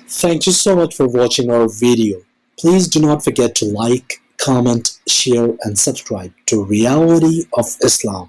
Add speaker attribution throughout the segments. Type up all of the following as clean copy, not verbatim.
Speaker 1: Thank you so much for watching our video. Please do not forget to like, comment, share and subscribe to Reality of Islam.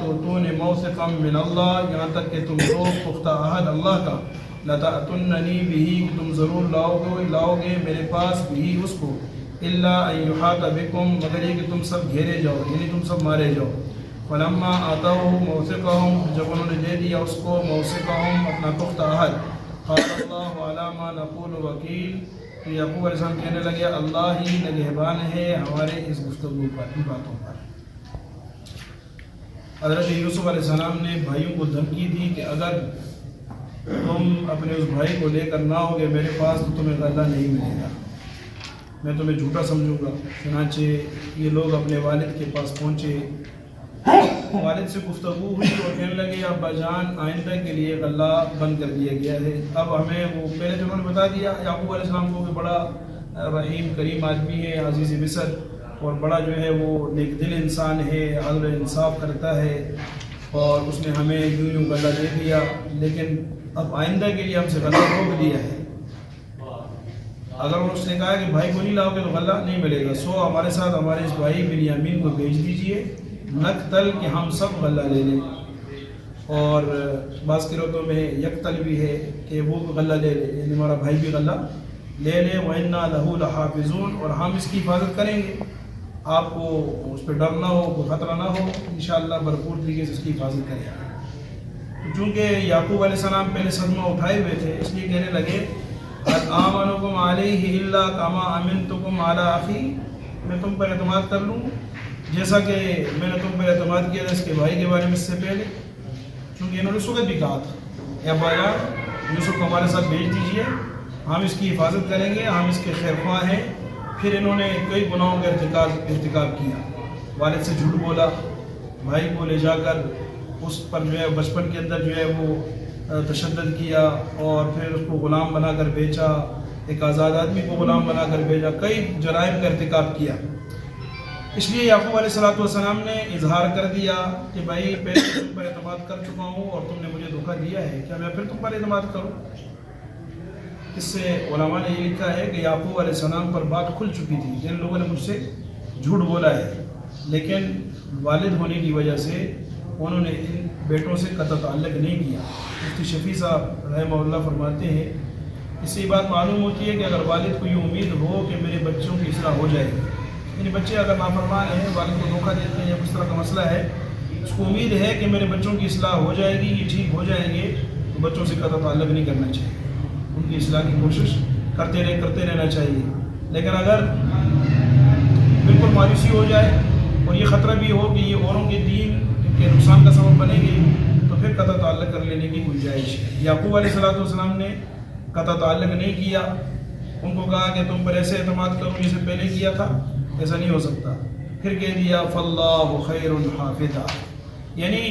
Speaker 2: توتون موثقا من اللہ، یہاں تک کہ تم دو پختہ عہد اللہ کا، لتأتننی بہ، کہ تم ضرور لاؤ گے میرے پاس بھی اس کو، الا ان یحاط بکم، مگر یہ کہ تم سب گھیرے جاؤ، یعنی تم سب مارے جاؤ۔ فلما آتوا موثقہم، جب انہوں نے دے دیا اس کو موثقہم، اپنا پختہ عہد، قال اللہ علی ما نقول وکیل، تو یعقوب علیہ السلام کہنے لگے اللہ ہی نگہبان ہے ہمارے اس گفتگو پر، ان باتوں پر۔ حضرت یوسف علیہ السلام نے بھائیوں کو دھمکی دی کہ اگر تم اپنے اس بھائی کو لے کر نہ ہوگے میرے پاس تو تمہیں غلہ نہیں ملے گا، میں تمہیں جھوٹا سمجھوں گا۔ چنانچہ یہ لوگ اپنے والد کے پاس پہنچے، والد سے گفتگو ہوئی اور کہنے لگے ابا جان آئندہ کے لیے غلہ بند کر دیا گیا ہے، اب ہمیں وہ پہلے تو انہوں نے بتا دیا یعقوب علیہ السلام کو کہ بڑا رحیم کریم آدمی ہے عزیز مصر، اور بڑا جو ہے وہ نیک دل انسان ہے، عدل انصاف کرتا ہے، اور اس نے ہمیں یوں غلہ دے دیا، لیکن اب آئندہ کے لیے ہم سے غلہ روک دیا ہے۔ اگر اس نے کہا کہ بھائی کو نہیں لاؤ گے تو غلہ نہیں ملے گا، سو ہمارے ساتھ ہمارے اس بھائی بنیامین کو بھیج دیجئے نقتل، کہ ہم سب غلہ لے لیں، اور بعض قرأتوں میں یقتل بھی ہے کہ وہ غلہ لے لے، یعنی ہمارا بھائی بھی غلہ لے لے، وَإِنَّا لَهُ لَحَافِظُونَ، اور ہم اس کی حفاظت کریں گے، آپ کو اس پہ ڈر نہ ہو، کوئی خطرہ نہ ہو، انشاءاللہ بھرپور طریقے سے اس کی حفاظت کریں گے۔ چونکہ یعقوب علیہ السلام پہلے صدمہ اٹھائے ہوئے تھے، اس لیے کہنے لگے قَدْ آمَنُكُمْ عَلَيْهِ إِلَّا كَمَا أَمِنْتُكُمْ عَلَىٰ أَخِي، میں تم پر اعتماد کر لوں جیسا کہ میں نے تم پر اعتماد کیا تھا اس کے بھائی کے بارے میں اس سے پہلے، چونکہ انہوں نے اس وقت بھی کہا تھا یا ابا جان یوسف کو ہمارے ساتھ بھیج دیجئے، ہم اس کی حفاظت کریں گے، ہم اس کے خیر خواہ ہیں۔ پھر انہوں نے کئی گناہوں کا ارتکاب کیا، والد سے جھوٹ بولا، بھائی کو لے جا کر اس پر جو ہے بچپن کے اندر جو ہے وہ تشدد کیا، اور پھر اس کو غلام بنا کر بیچا، ایک آزاد آدمی کو غلام بنا کر بھیجا، کئی جرائم کا ارتکاب کیا۔ اس لیے یعقوب علیہ السلام نے اظہار کر دیا کہ بھائی پہلے تم پر اعتماد کر چکا ہوں اور تم نے مجھے دھوکہ دیا ہے، کیا میں پھر تم پر اعتماد کروں؟ اس سے علماء نے یہ لکھا ہے کہ یعقوب علیہ السلام پر بات کھل چکی تھی، جن لوگوں نے مجھ سے جھوٹ بولا ہے، لیکن والد ہونے کی وجہ سے انہوں نے ان بیٹوں سے قطع تعلق نہیں کیا۔ مفتی شفیع صاحب رحمہ اللہ فرماتے ہیں اس سے یہ بات معلوم ہوتی ہے کہ اگر والد کو یہ امید ہو کہ میرے بچوں کی اصلاح ہو جائے گی، یعنی بچے اگر نافرمان ہیں، والد کو دھوکہ دیتے ہیں یا کس طرح کا مسئلہ ہے، اس کو امید ہے کہ میرے بچوں کی اصلاح ہو جائے گی، یہ ٹھیک ہو جائیں گے، تو بچوں سے قطع تعلق نہیں کرنا چاہیے، ان کی اصلاح کی کوشش کرتے رہنا چاہیے۔ لیکن اگر بالکل مایوسی ہو جائے اور یہ خطرہ بھی ہو کہ یہ اوروں کے دین کے نقصان کا سبب بنے گی، تو پھر قطع تعلق کر لینے کی گنجائش ہے۔ یعقوب علیہ السلام نے قطع تعلق نہیں کیا، ان کو کہا کہ تم پر ایسے اعتماد کرو جسے پہلے کیا تھا، ایسا نہیں ہو سکتا۔ پھر کہہ دیا فَاللَّهُ خَيْرٌ حَافِظًا، یعنی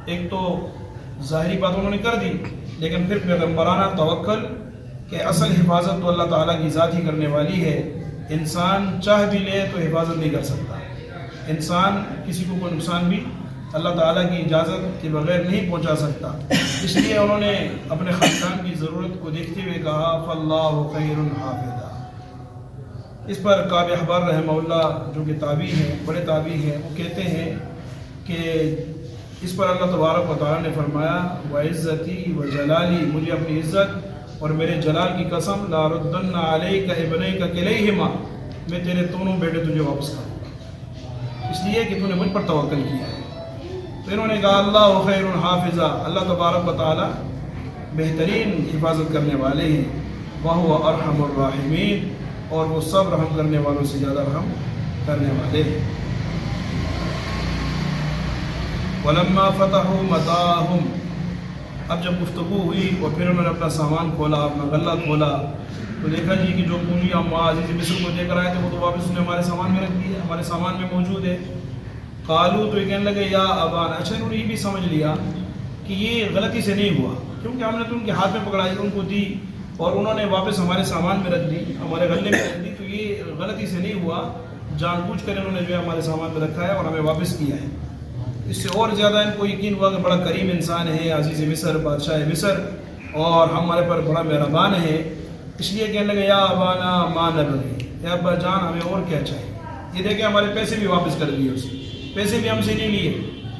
Speaker 2: ایک تو ظاہری بات انہوں نے کر دی، لیکن پھر پیغمبرانہ توکل کہ اصل حفاظت تو اللہ تعالیٰ کی ذات ہی کرنے والی ہے، انسان چاہ بھی لے تو حفاظت نہیں کر سکتا، انسان کسی کو کوئی نقصان بھی اللہ تعالیٰ کی اجازت کے بغیر نہیں پہنچا سکتا۔ اس لیے انہوں نے اپنے خاندان کی ضرورت کو دیکھتے ہوئے کہا فَاللَّهُ خَيْرٌ حَافِظًا۔ اس پر کعب احبار رحمہ اللہ جو کہ تابعی ہیں، بڑے تابعی ہیں، وہ کہتے ہیں کہ اس پر اللہ تبارک و تعالیٰ نے فرمایا وَعِزَّتِي وَجَلَالِي، مجھے اپنی عزت اور میرے جلال کی قسم لَأَرُدَّنَّ عَلَيْكَ ابْنَيْكَ كِلَيْهِمَا، میں تیرے دونوں بیٹے تجھے واپس کروں گا، اس لیے کہ تو نے مجھ پر توکل کیا ہے۔ تو انہوں نے کہا اللہ خیر حافظہ، اللہ تبارک و تعالیٰ بہترین حفاظت کرنے والے ہیں، وَهُوَ أَرْحَمُ الرَّاحِمِينَ، اور وہ سب رحم کرنے والوں سے زیادہ رحم کرنے والے ہیں۔ وَلَمَّا فَتَحُوا مَتَاعَهُمْ، اب جب گفتگو ہوئی اور پھر انہوں نے اپنا سامان کھولا، اپنا غلہ کھولا، تو دیکھا جی کہ جو پونجی ہم عزیز مصر کو دے کر آئے تھے وہ تو واپس انہوں نے ہمارے سامان میں رکھ دی ہے، ہمارے سامان میں موجود ہے۔ قالو، تو یہ کہنے لگے یا ابانا، اچھا انہوں نے یہ بھی سمجھ لیا کہ یہ غلطی سے نہیں ہوا، کیونکہ ہم نے تو ان کے ہاتھ میں پکڑائی، ان کو دی اور انہوں نے واپس ہمارے سامان میں رکھ دی، ہمارے غلے میں رکھ دی، تو یہ غلطی سے نہیں ہوا، جان بوجھ کر انہوں نے جو ہے ہمارے سامان میں رکھا ہے اور ہمیں واپس کیا ہے۔ اس سے اور زیادہ ان کو یقین ہوا کہ بڑا کریم انسان ہے، عزیز مصر، بادشاہ مصر، اور ہمارے پر بڑا مہربان ہے، اس لیے کہنے لگے یا ابانا ما نبغی، اے ابا جان ہمیں اور کیا چاہیے، یہ دیکھیں ہمارے پیسے بھی واپس کر دیے، اسے پیسے بھی ہم سے نہیں لیے،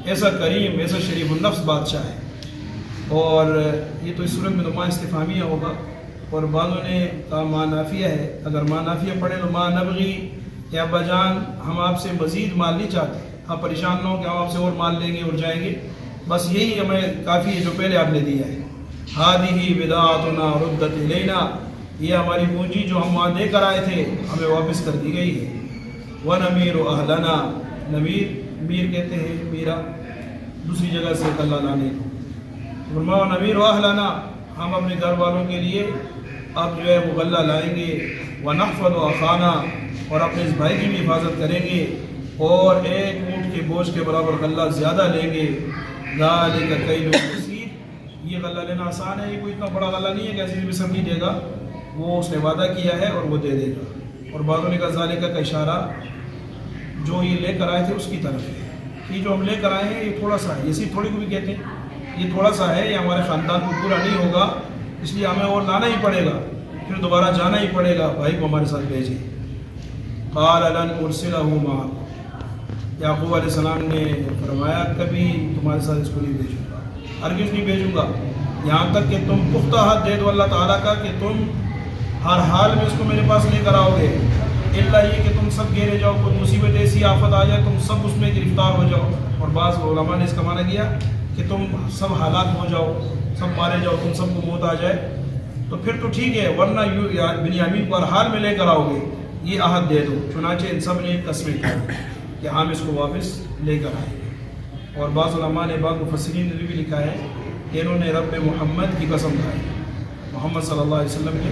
Speaker 2: ایسا کریم ایسا شریف النفس بادشاہ ہے. اور یہ تو اس صورت میں تو ماں استفہامیہ ہوگا، اور بعضوں نے کہا ماں نافیہ ہے. اگر ماں نافیہ پڑھے تو ماں نبغی، کہ ابا جان ہم آپ سے مزید مال نہیں چاہتے، آپ پریشان نہ ہو کہ ہم آپ سے اور مال لیں گے اور جائیں گے، بس یہی ہمیں کافی ہے جو پہلے آپ نے دیا ہے. ہادی بدعاتنا ردت الینا، یہ ہماری پونجی جو ہم وہاں دے کر آئے تھے ہمیں واپس کر دی گئی ہے. ونمیر اہلنا، نمیر میر کہتے ہیں میرا دوسری جگہ سے غلہ لانے کو. فرمایا نمیر اہلنا، ہم اپنے گھر والوں کے لیے اب جو ہے وہ غلہ لائیں گے. ونحفظ اخانا، اور اپنے اس بھائی کی بھی حفاظت کریں گے، اور ایک اونٹ کے بوجھ کے برابر غلہ زیادہ لیں گے. ذالک کیل یسیر، یہ غلہ لینا آسان ہے، یہ کوئی اتنا بڑا غلہ نہیں ہے کہ ایسے بھی مصر نہیں دے گا، وہ اس نے وعدہ کیا ہے اور وہ دے دے گا. اور بعضوں نے کہا ذالک کا اشارہ جو یہ لے کر آئے تھے اس کی طرف ہے. یہ جو ہم لے کر آئے ہیں یہ تھوڑا سا ہے، یہ صرف تھوڑی کو بھی کہتے ہیں، یہ تھوڑا سا ہے، یہ ہمارے خاندان کو پورا نہیں ہوگا، اس لیے ہمیں اور لانا ہی پڑے گا، پھر دوبارہ جانا ہی پڑے گا، بھائی کو ہمارے ساتھ بھیجیں. قال لن ارسلہ معکم، یعقوب علیہ السلام نے فرمایا کبھی تمہارے ساتھ اس کو نہیں بھیجوں گا، ہرگز نہیں بھیجوں گا، یہاں تک کہ تم پختہ حق دے دو اللہ تعالیٰ کا کہ تم ہر حال میں اس کو میرے پاس لے کر آؤ گے، الا یہ کہ تم سب گھیرے جاؤ، کوئی مصیبت ایسی آفت آ جائے تم سب اس میں گرفتار ہو جاؤ. اور بعض علماء نے اس کا معنی کیا کہ تم سب ہلاک ہو جاؤ، سب مارے جاؤ، تم سب کو موت آ جائے تو پھر تو ٹھیک ہے، ورنہ بنیامین کو ہر حال میں لے کر آؤ گے، یہ عہد دے دو. چنانچہ ان سب نے قسمیں کھائی کہ ہم اس کو واپس لے کر آئیں گے. اور بعض علماء نے بعض مفسرین نے بھی لکھا ہے کہ انہوں نے رب محمد کی قسم کھائی، محمد صلی اللہ علیہ وسلم کے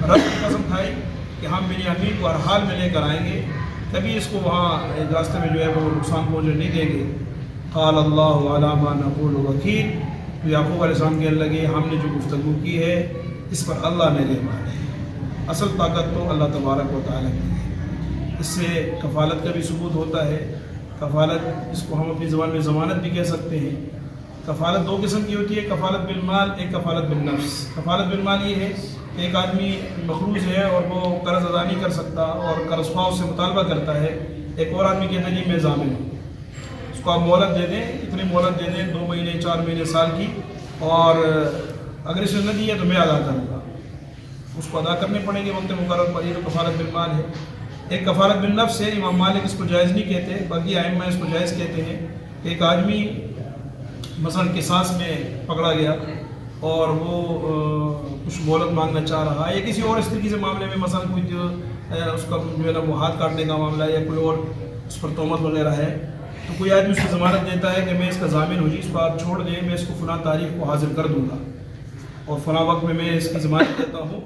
Speaker 2: رب کی قسم کھائی کہ ہم بنیامین کو ہر حال میں لے کر آئیں گے، کبھی اس کو وہاں راستے میں جو ہے وہ نقصان پہنچنے نہیں دیں گے. قال اللہ علی ما نقول وکیل، تو یعقوب علیہ السلام کہنے لگے ہم نے جو گفتگو کی ہے اس پر اللہ میرے مان ہے. اصل طاقت تو اللہ تبارک و تعالیٰ کی ہے، اس سے کفالت کا بھی ثبوت ہوتا ہے. کفالت اس کو ہم اپنی زبان میں ضمانت بھی کہہ سکتے ہیں. کفالت دو قسم کی ہوتی ہے، کفالت بالمال، ایک کفالت بالنفس. کفالت بالمال یہ ہے کہ ایک آدمی مقروض ہے اور وہ قرض ادا نہیں کر سکتا اور قرض خواہ سے مطالبہ کرتا ہے، ایک اور آدمی کہتا ہے جی میں ضامن ہوں، اس کو آپ مہلت دے دیں، اتنی مہلت دے دیں 2 مہینے 4 مہینے سال کی، اور اگر اس نے نہ دی ہے تو میں ادا کروں گا، اس کو ادا کرنے پڑیں گے وقت مقرر پر. یہ تو کفالت بالمال ہے. ایک کفالت بالنفس ہے، امام مالک اس کو جائز نہیں کہتے، باقی ائمہ اس کو جائز کہتے ہیں. ایک آدمی مثلا قصاص میں پکڑا گیا اور وہ کچھ مہلت مانگنا چاہ رہا ہے، یا کسی اور اس طریقے سے معاملے میں مثلا کوئی اس کا جو ہے نا وہ ہاتھ کاٹنے کا معاملہ ہے، یا کوئی اور اس پر تہمت وغیرہ ہے، تو کوئی آدمی اس کی ضمانت دیتا ہے کہ میں اس کا ضامن ہوں، اس کو آپ چھوڑ دیں، میں اس کو فلاں تاریخ کو حاضر کر دوں گا اور فلاں وقت میں اس کی ضمانت دیتا ہوں،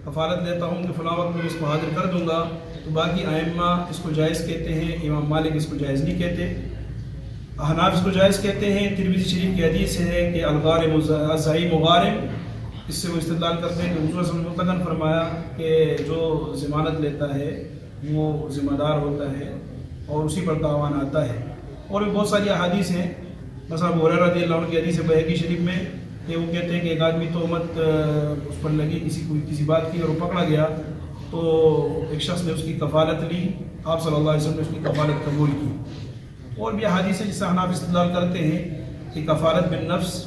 Speaker 2: کفالت دیتا ہوں کہ فلاں وقت میں اس کو حاضر کر دوں گا. تو باقی ائمہ اس کو جائز کہتے ہیں، امام مالک اس کو جائز نہیں کہتے. احناف اس کو جائز کہتے ہیں. ترمذی شریف کی حدیث ہے کہ الغارم الزعیم غارم، اس سے وہ استدلال کرتے ہیں کہ حضور صلی اللہ علیہ وسلم نے فرمایا کہ جو ضمانت لیتا ہے وہ ذمہ دار ہوتا ہے اور اسی پر تاوان آتا ہے. اور بھی بہت ساری احادیث ہیں، مثلا ابو ہریرہ رضی اللہ عنہ کی حدیث ہے بہقی شریف میں کہ وہ کہتے ہیں کہ ایک آدمی تہمت اس پر لگی کسی بات کی اور وہ پکڑا گیا، تو ایک شخص نے اس کی کفالت لی، آپ صلی اللہ علیہ وسلم نے اس کی کفالت قبول کی. اور بھی احادیث ہے جس سے حناف استدلال کرتے ہیں کہ کفالت بالنفس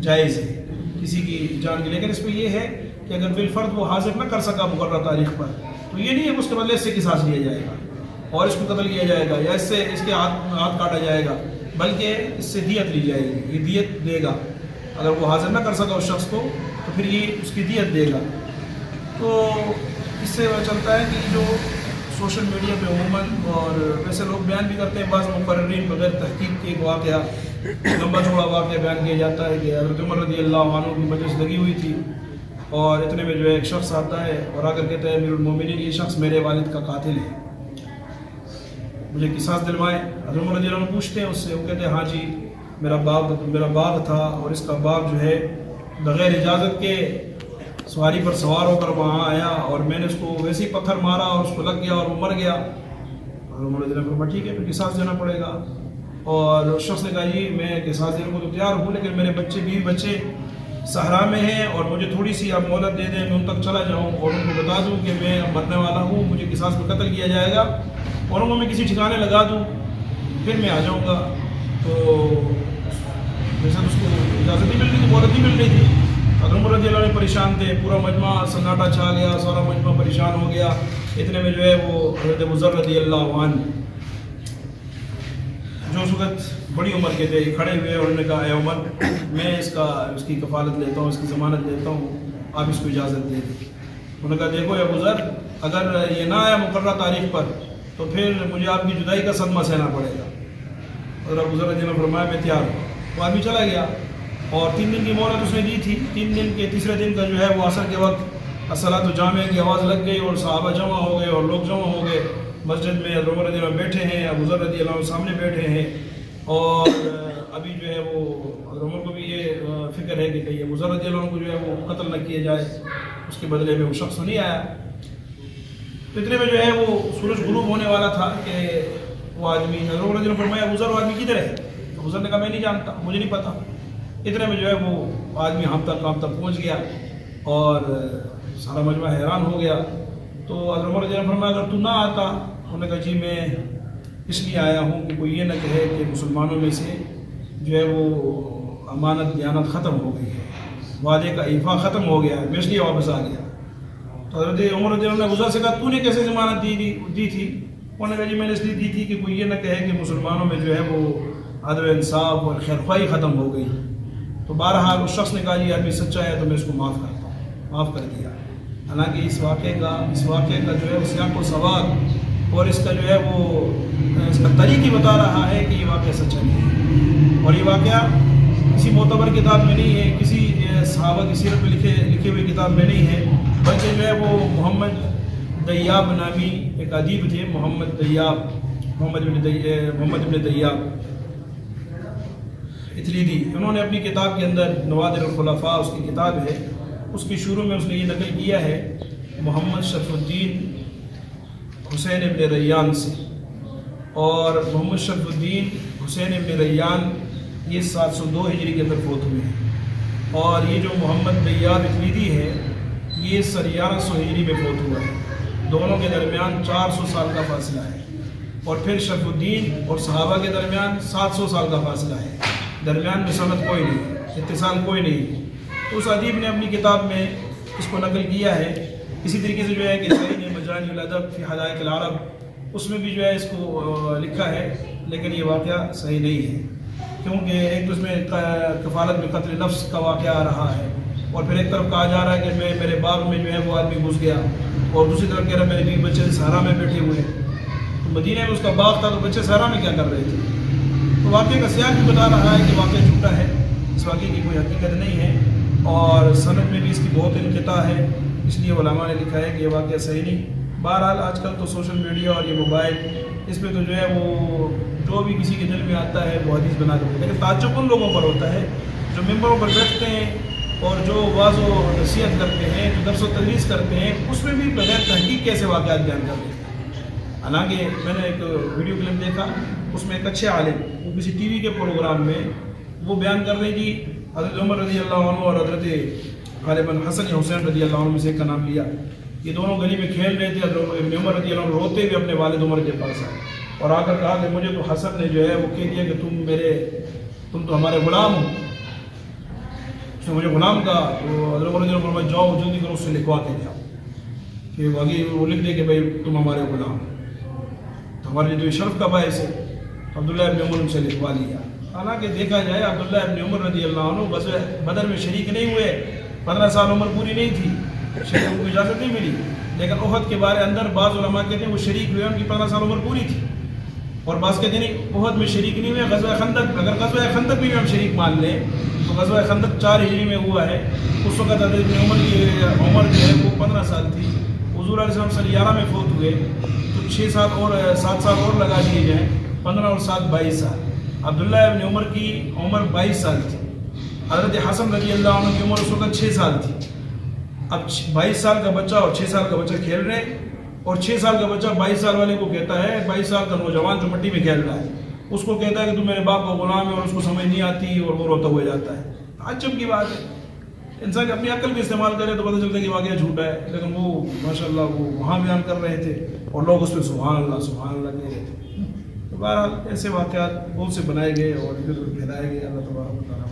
Speaker 2: جائز ہے کسی کی جان کی، لیکن اس میں یہ ہے کہ اگر بالفرد وہ حاضر نہ کر سکا مقررہ تاریخ پر تو یہ نہیں ہے کہ اس کے بدلے اس سے قصاص لیا جائے گا اور اس کو قتل کیا جائے گا یا اس سے اس کے ہاتھ کاٹا جائے گا، بلکہ اس سے دیت لی جائے گی، یہ دیت دے گا. اگر وہ حاضر نہ کر سکا اس شخص کو تو پھر یہ اس کی دیت دے گا. تو اس سے پتہ چلتا ہے کہ جو سوشل میڈیا پہ عموماً اور ویسے لوگ بیان بھی کرتے ہیں، بعض مقررین بغیر تحقیق کے ایک واقعہ لمبا چوڑا واقعہ بیان کیا جاتا ہے کہ حضرت عمر رضی اللہ عنہ کی مجلس لگی ہوئی تھی اور اتنے میں جو ہے ایک شخص آتا ہے اور آ کر کہتا ہے امیر المومنین یہ شخص میرے والد کا قاتل ہے، مجھے قصاص دلوائیں. حضرت عمر رضی اللہ عنہ پوچھتے ہیں اس سے، وہ کہتے ہیں ہاں جی میرا باغ تھا اور اس کا باغ جو ہے بغیر اجازت کے سواری پر سوار ہو کر وہاں آیا اور میں نے اس کو ویسے ہی پتھر مارا اور اس کو لگ گیا اور وہ مر گیا. حضرت عمر رضی اللہ عنہ فرمایا ٹھیک ہے پھر قصاص دینا پڑے گا. اور اس شخص نے کہا جی میں قصاص دینے کو تو تیار ہوں لیکن میرے بیوی بچے صحرا میں ہیں اور مجھے تھوڑی سی آپ مہلت دے دیں، میں ان تک چلا جاؤں اور ان کو بتا دوں کہ میں مرنے والا ہوں، مجھے قصاص میں قتل کیا جائے گا اور ان کو میں کسی ٹھکانے لگا دوں، پھر میں آ جاؤں گا. تو جیسے اس کو اجازت نہیں مل رہی تھی، مہلت نہیں مل رہی تھی. حضرت عمر رضی اللہ عنہ پریشان تھے، پورا مجمع سناٹا چھا گیا، سارا مجمع پریشان ہو گیا. اتنے میں جو ہے وہ حضرت ابو ذر رضی اللہ عنہ جو اس وقت بڑی عمر کے تھے، کھڑے ہوئے اور انہوں نے کہا اے عمر، میں اس کی کفالت لیتا ہوں، اس کی ضمانت لیتا ہوں، آپ اس کو اجازت دے دیں. انہوں نے کہا دیکھو اے ابو ذر، اگر یہ نہ آیا مقررہ تاریخ پر تو پھر مجھے آپ کی جدائی کا صدمہ سہنا پڑے گا. حضرت ابو ذر رضی اللہ عنہ نے فرمایا میں تیار ہوں. وہ آدمی چلا گیا اور 3 دن کی مہلت اس نے دی تھی. 3 دن کے تیسرے دن کا جو ہے وہ عصر کے وقت الصلاۃ جامعہ کی آواز لگ گئی اور صحابہ جمع ہو گئے اور لوگ جمع ہو گئے مسجد میں. حضرت عمر رضی اللہ عنہ بیٹھے ہیں، ابو ذر رضی اللہ عنہ سامنے بیٹھے ہیں اور ابھی جو ہے وہ حضرت عمر کو بھی یہ فکر ہے کہ کہیں ابو ذر رضی اللہ عنہ کو جو ہے وہ قتل نہ کیا جائے، اس کے بدلے میں وہ شخص نہیں آیا. تو اتنے میں جو ہے وہ سورج غروب ہونے والا تھا کہ وہ آدمی، حضرت عمر رضی اللہ عنہ نے فرمایا ابو ذر وہ آدمی کدھر ہے؟ ابو ذر نے کہا میں نہیں جانتا، مجھے نہیں پتا. اتنے میں جو ہے وہ آدمی ہانپتا کانپتا پہنچ گیا اور سارا مجمع حیران ہو گیا. تو حضرت عمر رضی اللہ عنہ نے فرمایا اگر تو نہ آتا، انہوں نے کہا جی میں اس لیے آیا ہوں کہ کوئی یہ نہ کہے کہ مسلمانوں میں سے جو ہے وہ امانت دیانت ختم ہو گئی ہے، وعدے کا ایفا ختم ہو گیا ہے، میں اس لیے واپس آ گیا. تو حضرت عمر رضی اللہ عنہ نے ابو ذر سے کہا تو نے کیسے ضمانت دی تھی؟ انہوں نے کہا جی میں نے اس لیے دی تھی کہ کوئی یہ نہ کہے کہ مسلمانوں میں جو ہے وہ عدل و انصاف اور خیرخواہی ختم ہو گئی. تو بہرحال اس شخص نے کہا جی آدمی سچا ہے تو میں اس کو معاف کرتا ہوں، معاف کر دیا. حالانکہ اس واقعے کا جو ہے وہ سیاق و سواد اور اس کا جو ہے وہ اس کا طریق ہی بتا رہا ہے کہ یہ واقعہ سچا نہیں ہے. اور یہ واقعہ کسی معتبر کتاب میں نہیں ہے، کسی صحابہ کی سیرت میں لکھے ہوئے کتاب میں نہیں ہے، بلکہ جو ہے وہ محمد دیاب نامی ایک ادیب تھے، محمد بن دیاب اتلیدی. انہوں نے اپنی کتاب کے اندر نوادر الخلفاء اس کی کتاب ہے، اس کی شروع میں اس نے یہ نقل کیا ہے محمد شرف الدین حسین ابن ریان سے. اور محمد شرف الدین حسین ابن ریان یہ 702 ہجری کے اندر فوت ہوئے ہیں، اور یہ جو محمد دیاب اتلیدی ہے یہ 1100 ہجری میں فوت ہوا ہے. دونوں کے درمیان 400 سال کا فاصلہ ہے. اور پھر شرف الدین اور صحابہ کے درمیان 700 سال کا فاصلہ ہے، درمیان میں سند کوئی نہیں، اتصال کوئی نہیں. تو اس ادیب نے اپنی کتاب میں اس کو نقل کیا ہے. اسی طریقے سے جو ہے کہ صحیح مجانی الادب فی حدائق العرب اس میں بھی جو ہے اس کو لکھا ہے، لیکن یہ واقعہ صحیح نہیں ہے، کیونکہ ایک تو اس میں کفالت میں قتل نفس کا واقعہ آ رہا ہے، اور پھر ایک طرف کہا جا رہا ہے کہ میرے باغ میں جو ہے وہ آدمی گھس گیا، اور دوسری طرف کہہ رہا ہے میرے بیوی بچے صحرا میں بیٹھے ہوئے. تو مدینہ میں اس کا باغ تھا تو بچے صحرا میں کیا کر رہے تھے؟ تو واقعے کا سیاق بھی بتا رہا ہے کہ واقعہ جھوٹا ہے، اس واقعے کی کوئی حقیقت نہیں ہے، اور سند میں بھی اس کی بہت انقطاع ہے، اس لیے علماء نے لکھا ہے کہ یہ واقعہ صحیح نہیں. بہرحال آج کل تو سوشل میڈیا اور یہ موبائل اس پہ تو جو ہے وہ جو بھی کسی کے دل میں آتا ہے وہ حدیث بنا دیتے ہیں. لیکن تعجب ان لوگوں پر ہوتا ہے جو ممبروں پر بیٹھتے ہیں اور جو واض و نصیحت کرتے ہیں، جو درس و تدریس کرتے ہیں، اس میں بھی بغیر تحقیق کیسے واقعات بیان کر دیتے ہیں. حالانکہ میں نے ایک ویڈیو کلپ دیکھا، اس میں ایک اچھے عالم وہ کسی ٹی وی کے پروگرام میں وہ بیان کر رہی تھی حضرت عمر رضی اللہ عنہ اور حضرت غالباً حسن یا حسین رضی اللہ عنہ میں سے ایک کا نام لیا. یہ دونوں گلی میں کھیل رہے تھے. حضرت ابن عمر رضی اللہ عنہ روتے ہوئے اپنے والد عمر کے پاس آئے اور آ کر کہا کہ مجھے تو حسن نے جو ہے وہ کہہ دیا کہ تم تو ہمارے غلام ہو. اس نے مجھے غلام کہا. تو حضرت عمر رضی اللہ عنہ فرمایا جاؤ جلدی کرو اس سے لکھوا کے لے آؤ کہ آگے وہ لکھ دے کہ بھائی تم ہمارے غلام ہو. تو ہمارے لیے تو شرف کا باعث ہے. عبداللہ ابن عمر ان سے لکھوا لیا. حالانکہ دیکھا جائے عبداللہ ابن عمر رضی اللہ عنہ غزوہ بدر میں شریک نہیں ہوئے، 15 سال عمر پوری نہیں تھی، شریک کو اجازت نہیں ملی. لیکن احد کے بارے اندر بعض علماء کہتے ہیں وہ شریک ہوئے، ان کی 15 سال عمر پوری تھی. اور بعض کہتے ہیں احد میں شریک نہیں ہوئے، غزوہ خندق، اگر غزوہ خندق بھی ہم شریک مان لیں تو غزوہ خندق 4 ہجری میں ہوا ہے. اس وقت حضرت ابن عمر کی عمر جو ہے وہ 15 سال تھی. حضور علیہ السلام سن 11 میں فوت ہوئے تو 6 سال اور 7 سال اور لگا دیے جائیں، 15 اور 7 22 سال. عبداللہ ابن عمر کی عمر 22 سال تھی. حضرت حسن رضی اللہ عنہ کی عمر اس وقت 6 سال تھی. اب 22 سال کا بچہ اور 6 سال کا بچہ کھیل رہے، اور 6 سال کا بچہ 22 سال والے کو کہتا ہے، 22 سال کا نوجوان جو مٹی میں کھیل رہا ہے اس کو کہتا ہے کہ تم میرے باپ کا غلام ہے، اور اس کو سمجھ نہیں آتی اور وہ روتا ہوا جاتا ہے. تعجب کی بات ہے. انسان اپنی عقل بھی استعمال کرے تو پتہ چلتا ہے کہ واقعہ جھوٹا ہے، لیکن وہ ماشاء اللہ وہ وہاں بیان کر رہے تھے اور لوگ اس پہ سبحان اللہ کہہ رہے تھے. تو بہرحال ایسے واقعات بہت سے بنائے گئے اور ادھر ادھر پھیلائے گئے. اللہ تبارک و تعالیٰ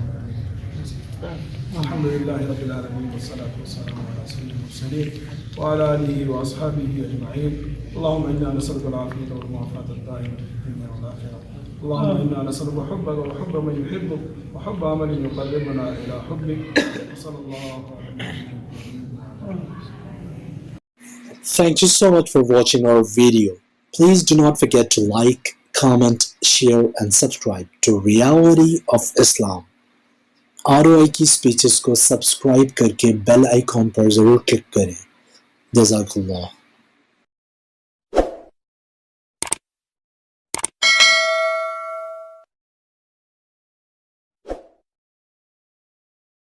Speaker 2: الحمد للہ رب العالمین والصلاة والسلام علی سید المرسلین وعلی آلہ واصحابہ اجمعین. اللهم انا نسألك العافیة والمعافاة الدائمة في الدنيا والآخرة. اللهم انا نسألك حبك وحب من يحبك وحب عمل يقربنا إلى حبك. وصلى الله على نبينا محمد.
Speaker 1: Thank you so much for watching our video. Please do not forget to like, comment, share and subscribe to Reality of Islam. ROI کی سپیچز کو سبسکرائب کر کے بیل آئیکن پر ضرور کلک کریں. جزاک اللہ.